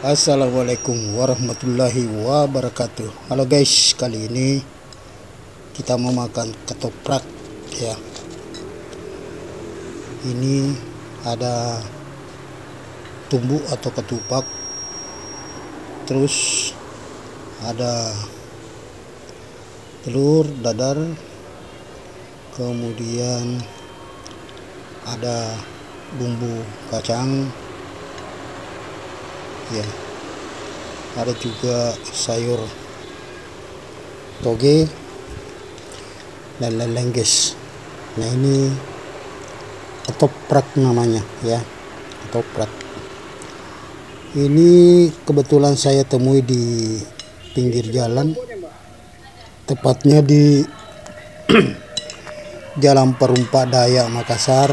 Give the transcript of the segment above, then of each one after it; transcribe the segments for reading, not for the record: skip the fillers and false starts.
Assalamualaikum warahmatullahi wabarakatuh. Halo guys, kali ini kita mau makan ketoprak ya. Ini ada tumbuk atau ketupat, terus ada telur dadar, kemudian ada bumbu kacang ya, ada juga sayur toge dan lain-lain guys. Nah, ini ketoprak namanya ya, ketoprak. Ini kebetulan saya temui di pinggir jalan, tepatnya di Jalan Perumpak Dayak Makassar.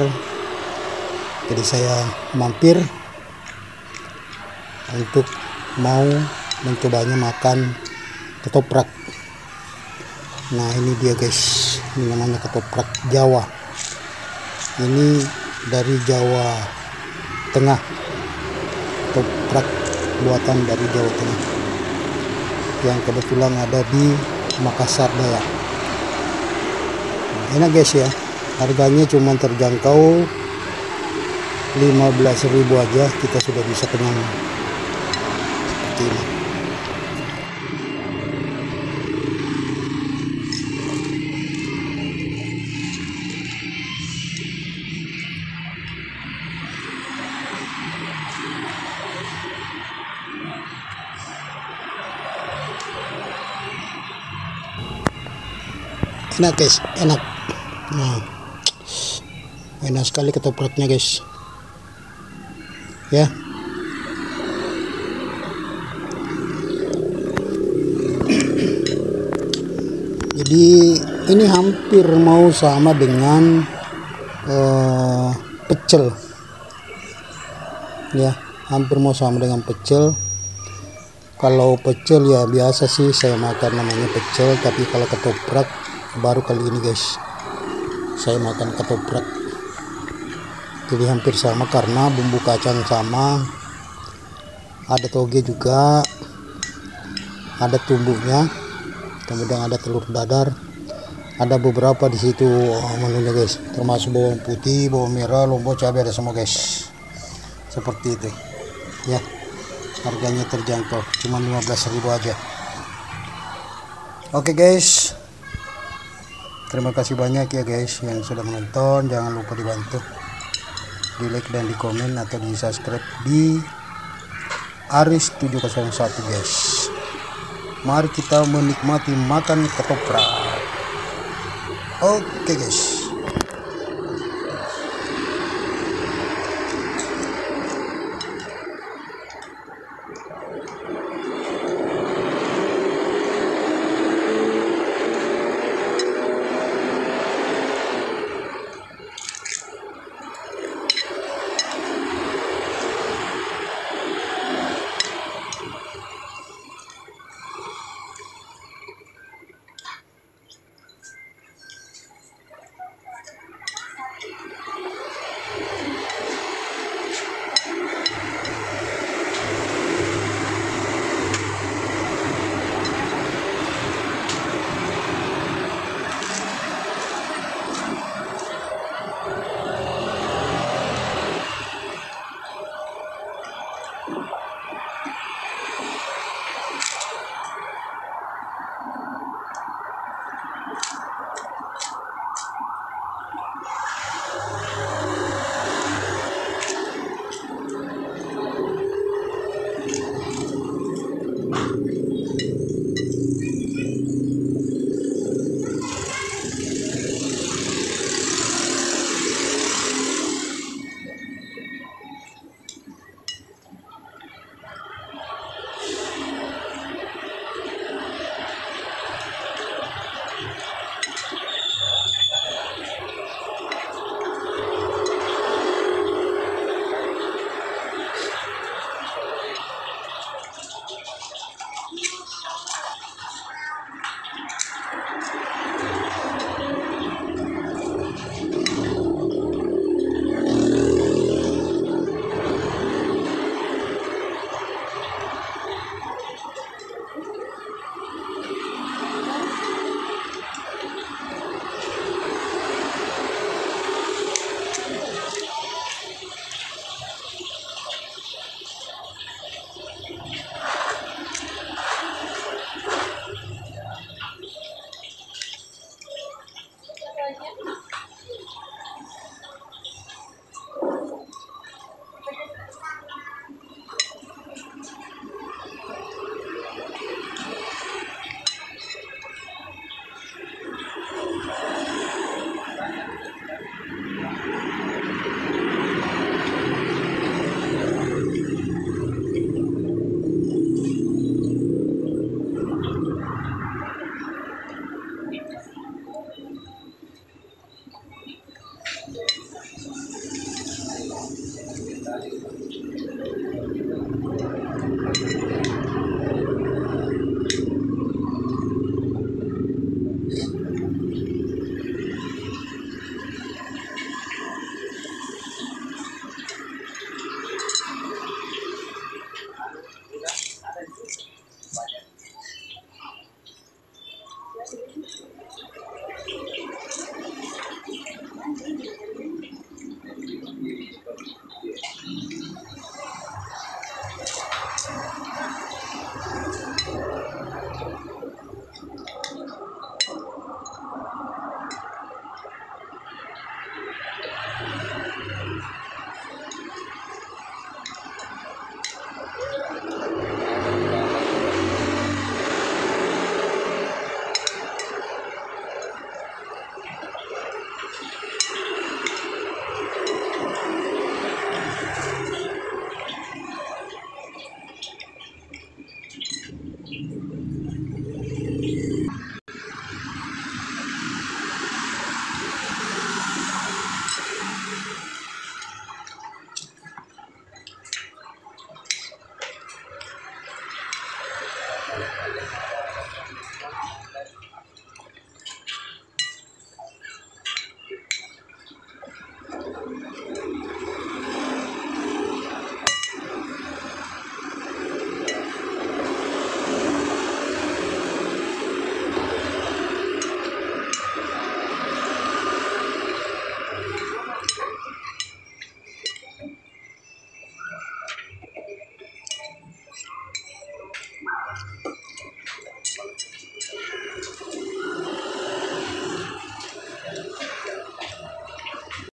Jadi saya mampir untuk mau mencobanya makan ketoprak. Nah, ini dia guys, ini namanya ketoprak Jawa. Ini dari Jawa Tengah, ketoprak buatan dari Jawa Tengah yang kebetulan ada di Makassar Dayak. Nah, enak guys ya, harganya cuma terjangkau 15.000 aja, kita sudah bisa kenyang seperti ini. Enak guys, enak. Nah, enak sekali ketopraknya guys ya. Jadi ini hampir mau sama dengan pecel ya, hampir mau sama dengan pecel. Kalau pecel ya biasa sih saya makan namanya pecel, tapi kalau ketoprak baru kali ini guys saya makan ketoprak. Jadi hampir sama karena bumbu kacang sama, ada toge juga, ada tumbuknya, kemudian ada telur dadar, ada beberapa di situ menunya guys, termasuk bawang putih, bawang merah, lombok, cabai, ada semua guys. Seperti itu ya. Harganya terjangkau, cuma 15.000 aja. Oke guys, terima kasih banyak ya guys yang sudah menonton. Jangan lupa dibantu di like dan di komen atau di subscribe di Aris 701 guys. Mari kita menikmati makan ketoprak. Oke guys.